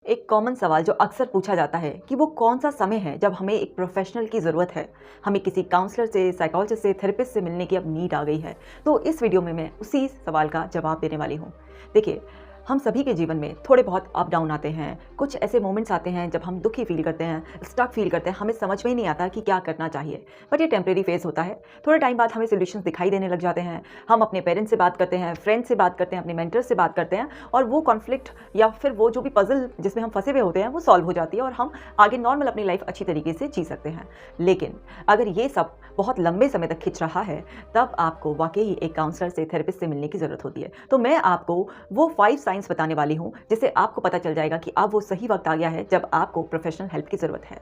एक कॉमन सवाल जो अक्सर पूछा जाता है कि वो कौन सा समय है जब हमें एक प्रोफेशनल की ज़रूरत है। हमें किसी काउंसलर से, साइकोलॉजिस्ट से, थेरेपिस्ट से मिलने की अब नीड आ गई है। तो इस वीडियो में मैं उसी सवाल का जवाब देने वाली हूँ। देखिए, हम सभी के जीवन में थोड़े बहुत अप डाउन आते हैं। कुछ ऐसे मोमेंट्स आते हैं जब हम दुखी फील करते हैं, स्टक फील करते हैं, हमें समझ में ही नहीं आता कि क्या करना चाहिए। बट ये टेम्परेरी फेज़ होता है। थोड़े टाइम बाद हमें सॉल्यूशंस दिखाई देने लग जाते हैं। हम अपने पेरेंट्स से बात करते हैं, फ्रेंड्स से बात करते हैं, अपने मेंटर से बात करते हैं और वो कॉन्फ्लिक्ट या फिर वो जो भी पज़ल जिसमें हम फंसे हुए होते हैं वो सॉल्व हो जाती है और हम आगे नॉर्मल अपनी लाइफ अच्छी तरीके से जी सकते हैं। लेकिन अगर ये सब बहुत लंबे समय तक खिंच रहा है, तब आपको वाकई एक काउंसलर से, थेरेपिस्ट से मिलने की ज़रूरत होती है। तो मैं आपको वो 5 साइंस बताने वाली हूँ जिससे आपको पता चल जाएगा कि अब वो सही वक्त आ गया है जब आपको प्रोफेशनल हेल्प की ज़रूरत है।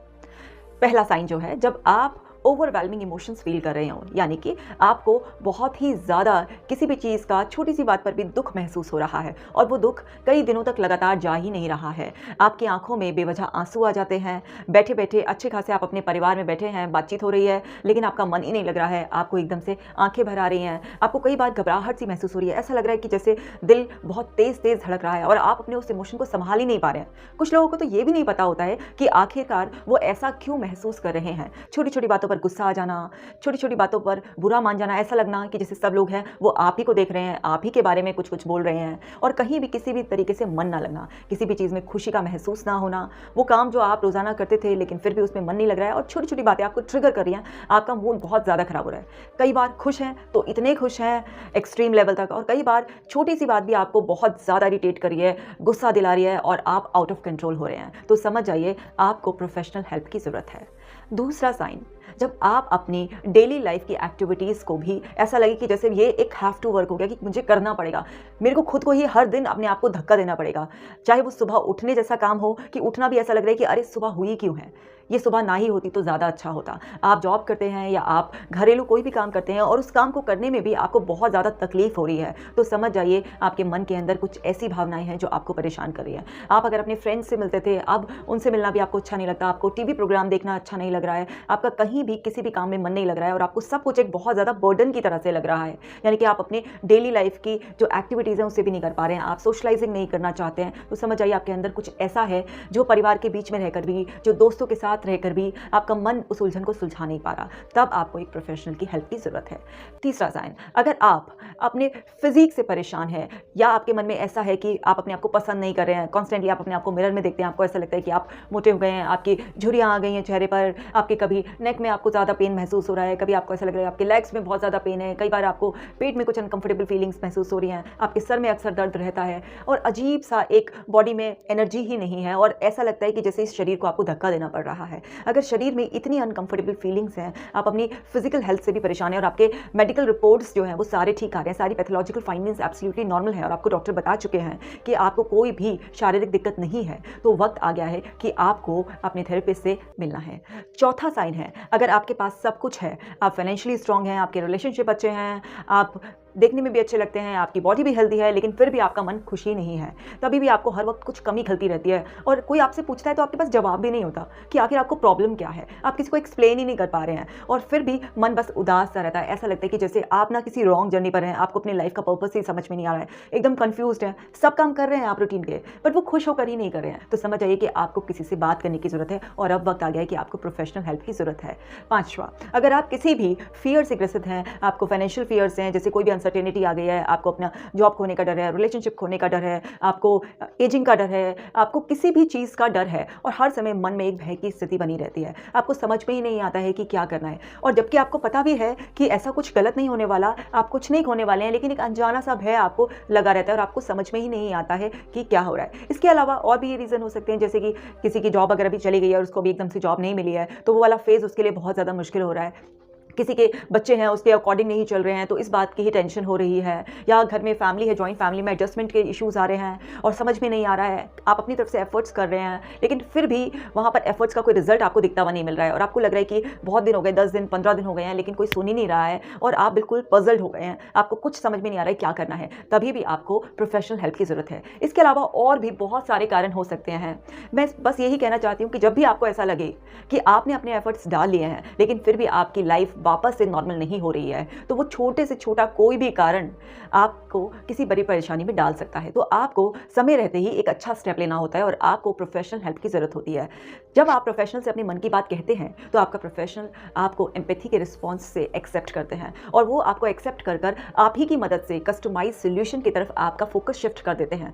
पहला साइन जो है, जब आप ओवरवेलमिंग इमोशंस फील कर रहे हो, यानी कि आपको बहुत ही ज़्यादा किसी भी चीज़ का छोटी सी बात पर भी दुख महसूस हो रहा है और वो दुख कई दिनों तक लगातार जा ही नहीं रहा है। आपकी आंखों में बेवजह आंसू आ जाते हैं। बैठे बैठे अच्छे खासे आप अपने परिवार में बैठे हैं, बातचीत हो रही है, लेकिन आपका मन ही नहीं लग रहा है। आपको एकदम से आंखें भर आ रही हैं। आपको कई बार घबराहट सी महसूस हो रही है। ऐसा लग रहा है कि जैसे दिल बहुत तेज़ तेज़ धड़क रहा है और आप अपने उस इमोशन को संभाल ही नहीं पा रहे हैं। कुछ लोगों को तो ये भी नहीं पता होता है कि आखिरकार वो ऐसा क्यों महसूस कर रहे हैं। छोटी छोटी बातों पर गुस्सा आ जाना, छोटी छोटी बातों पर बुरा मान जाना, ऐसा लगना कि जैसे सब लोग हैं वो आप ही को देख रहे हैं, आप ही के बारे में कुछ कुछ बोल रहे हैं और कहीं भी किसी भी तरीके से मन ना लगना, किसी भी चीज़ में खुशी का महसूस ना होना। वो काम जो आप रोज़ाना करते थे लेकिन फिर भी उसमें मन नहीं लग रहा है और छोटी छोटी बातें आपको ट्रिगर कर रही हैं। आपका मूड बहुत ज़्यादा खराब हो रहा है। कई बार खुश हैं तो इतने खुश हैं एक्सट्रीम लेवल तक, और कई बार छोटी सी बात भी आपको बहुत ज़्यादा इरिटेट कर रही है, गुस्सा दिला रही है और आप आउट ऑफ कंट्रोल हो रहे हैं। तो समझ जाइए आपको प्रोफेशनल हेल्प की ज़रूरत है। दूसरा साइन, जब आप अपनी डेली लाइफ की एक्टिविटीज़ को भी ऐसा लगे कि जैसे ये एक हैव टू वर्क हो गया कि मुझे करना पड़ेगा, मेरे को खुद को ही हर दिन अपने आप को धक्का देना पड़ेगा। चाहे वो सुबह उठने जैसा काम हो कि उठना भी ऐसा लग रहा है कि अरे सुबह हुई क्यों है, ये सुबह ना ही होती तो ज़्यादा अच्छा होता। आप जॉब करते हैं या आप घरेलू कोई भी काम करते हैं और उस काम को करने में भी आपको बहुत ज़्यादा तकलीफ हो रही है, तो समझ जाइए आपके मन के अंदर कुछ ऐसी भावनाएं हैं जो आपको परेशान कर रही है। आप अगर अपने फ्रेंड्स से मिलते थे, अब उनसे मिलना भी आपको अच्छा नहीं लगता, आपको टीवी प्रोग्राम देखना अच्छा नहीं लग रहा है, आपका कहीं भी किसी भी काम में मन नहीं लग रहा है और आपको सब कुछ एक बहुत ज़्यादा बर्डन की तरह से लग रहा है। यानी कि आप अपने डेली लाइफ की जो एक्टिविटीज़ हैं उससे भी नहीं कर पा रहे हैं, आप सोशलाइजिंग नहीं करना चाहते हैं, तो समझ जाइए आपके अंदर कुछ ऐसा है जो परिवार के बीच में रहकर भी, जो दोस्तों के साथ रहकर भी आपका मन उस उलझन को सुलझा नहीं पा रहा। तब आपको एक प्रोफेशनल की हेल्प की ज़रूरत है। तीसरा साइन, अगर आप अपने फिजिक से परेशान हैं या आपके मन में ऐसा है कि आप अपने आप को पसंद नहीं कर रहे हैं, कॉन्स्टेंटली आप अपने आप को मिरर में देखते हैं, आपको ऐसा लगता है कि आप मोटे हो गए हैं, आपकी झुर्रियाँ आ गई हैं चेहरे पर, आपके कभी नेक में आपको ज़्यादा पेन महसूस हो रहा है, कभी आपको ऐसा लग रहा है आपके लेग्स में बहुत ज़्यादा पेन है, कई बार आपको पेट में कुछ अनकंफर्टेबल फीलिंग्स महसूस हो रही हैं, आपके सर में अक्सर दर्द रहता है और अजीब सा एक बॉडी में एनर्जी ही नहीं है और ऐसा लगता है कि जैसे इस शरीर को आपको धक्का देना पड़ रहा है। अगर शरीर में इतनी अनकंफर्टेबल फीलिंग्स हैं, आप अपनी फिजिकल हेल्थ से भी परेशान हैं और आपके मेडिकल रिपोर्ट्स जो हैं वो सारे ठीक आ रहे हैं, सारी पैथोलॉजिकल फाइंडिंग्स एब्सोल्युटली नॉर्मल है और आपको डॉक्टर बता चुके हैं कि आपको कोई भी शारीरिक दिक्कत नहीं है, तो वक्त आ गया है कि आपको अपने थेरेपिस्ट से मिलना है। चौथा साइन है, अगर आपके पास सब कुछ है, आप फाइनेंशियली स्ट्रांग हैं, आपके रिलेशनशिप अच्छे हैं, आप देखने में भी अच्छे लगते हैं, आपकी बॉडी भी हेल्दी है, लेकिन फिर भी आपका मन खुशी नहीं है, तभी भी आपको हर वक्त कुछ कमी खलती रहती है और कोई आपसे पूछता है तो आपके पास जवाब भी नहीं होता कि आखिर आपको प्रॉब्लम क्या है, आप किसी को एक्सप्लेन ही नहीं कर पा रहे हैं और फिर भी मन बस उदास सा रहता है। ऐसा लगता है कि जैसे आप ना किसी रॉन्ग जर्नी पर हैं, आपको अपनी लाइफ का पर्पस ही समझ में नहीं आ रहा है, एकदम कंफ्यूज्ड है, सब काम कर रहे हैं आप रूटीन के, बट वो खुश होकर ही नहीं कर रहे हैं। तो समझ आइए कि आपको किसी से बात करने की ज़रूरत है और अब वक्त आ गया है कि आपको प्रोफेशनल हेल्प की ज़रूरत है। पांचवा, अगर आप किसी भी फियर से ग्रसित हैं, आपको फाइनेंशियल फियर्स हैं, जैसे कोई भी अनसर्टेनिटी आ गई है, आपको अपना जॉब खोने का डर है, रिलेशनशिप खोने का डर है, आपको एजिंग का डर है, आपको किसी भी चीज़ का डर है और हर समय मन में एक भय की स्थिति बनी रहती है, आपको समझ में ही नहीं आता है कि क्या करना है और जबकि आपको पता भी है कि ऐसा कुछ गलत नहीं होने वाला, आप कुछ नहीं खोने वाले हैं, लेकिन एक अनजाना सा भय आपको लगा रहता है और आपको समझ में ही नहीं आता है कि क्या हो रहा है। इसके अलावा और भी ये रीज़न हो सकते हैं, जैसे कि किसी की जॉब अगर अभी चली गई है और उसको भी एकदम से जॉब नहीं मिली है, तो वो वाला फेज़ उसके लिए बहुत ज़्यादा मुश्किल हो रहा है। किसी के बच्चे हैं उसके अकॉर्डिंग नहीं चल रहे हैं, तो इस बात की ही टेंशन हो रही है, या घर में फैमिली है, जॉइंट फैमिली में एडजस्टमेंट के इश्यूज़ आ रहे हैं और समझ में नहीं आ रहा है, आप अपनी तरफ से एफर्ट्स कर रहे हैं लेकिन फिर भी वहाँ पर एफर्ट्स का कोई रिजल्ट आपको दिखता हुआ नहीं मिल रहा है और आपको लग रहा है कि बहुत दिन हो गए, 10 दिन 15 दिन हो गए हैं, लेकिन कोई सुन ही नहीं रहा है और आप बिल्कुल पजल्ड हो गए हैं, आपको कुछ समझ में नहीं आ रहा है क्या करना है, तभी भी आपको प्रोफेशनल हेल्प की ज़रूरत है। इसके अलावा और भी बहुत सारे कारण हो सकते हैं। मैं बस यही कहना चाहती हूँ कि जब भी आपको ऐसा लगे कि आपने अपने एफर्ट्स डाल लिए हैं लेकिन फिर भी आपकी लाइफ वापस से नॉर्मल नहीं हो रही है, तो वो छोटे से छोटा कोई भी कारण आपको किसी बड़ी परेशानी में डाल सकता है। तो आपको समय रहते ही एक अच्छा स्टेप लेना होता है और आपको प्रोफेशनल हेल्प की ज़रूरत होती है। जब आप प्रोफेशनल से अपने मन की बात कहते हैं, तो आपका प्रोफेशनल आपको एम्पैथी के रिस्पॉन्स से एक्सेप्ट करते हैं और वो आपको एक्सेप्ट कर कर आप ही की मदद से कस्टमाइज सॉल्यूशन की तरफ आपका फोकस शिफ्ट कर देते हैं।